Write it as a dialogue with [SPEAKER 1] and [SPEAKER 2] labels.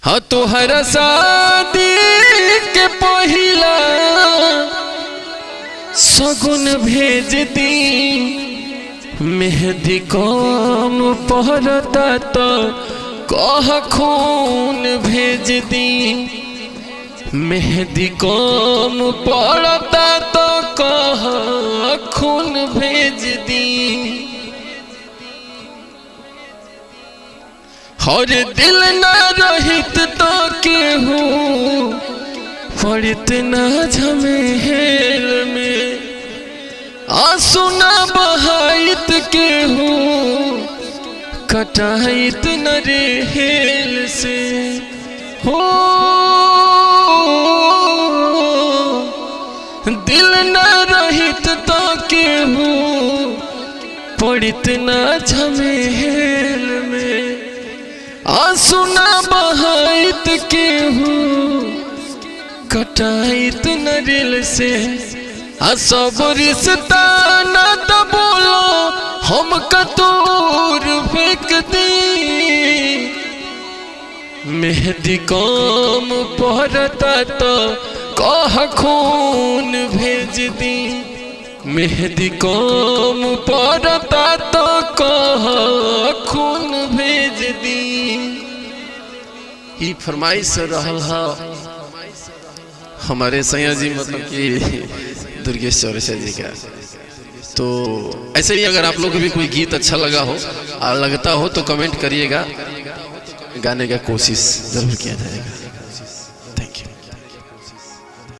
[SPEAKER 1] हाँ तोहरा शादी के पहिला सगुन भेज दी, मेहंदी कम पहरता तो कह खून भेज दी, मेहंदी कम पड़ता तो कह खून भेज दी। और दिल न रहित तो केहू पड़ित न झमेल में, आंसू न बहाइत केहू कटाइत न रेल से। हो दिल न रहित तो केहू पड़ित न झमेल में, आंसू न बहाइत केहू कटाइत न रेल से। सब रिश्ता न तो बोलो हम कतूर फेंक दी, मेहंदी कम पहरता तो कह खून भेज दी, मेहंदी कम पड़ता तो कह खून भेज दी। ई फरमाइश रहल हा हमारे सैया जी, मतलब कि दुर्गेश चौरसिया जी का। तो ऐसे ही अगर आप लोग को भी कोई गीत अच्छा लगा हो लगता हो तो कमेंट करिएगा, गाने का कोशिश जरूर किया जाएगा।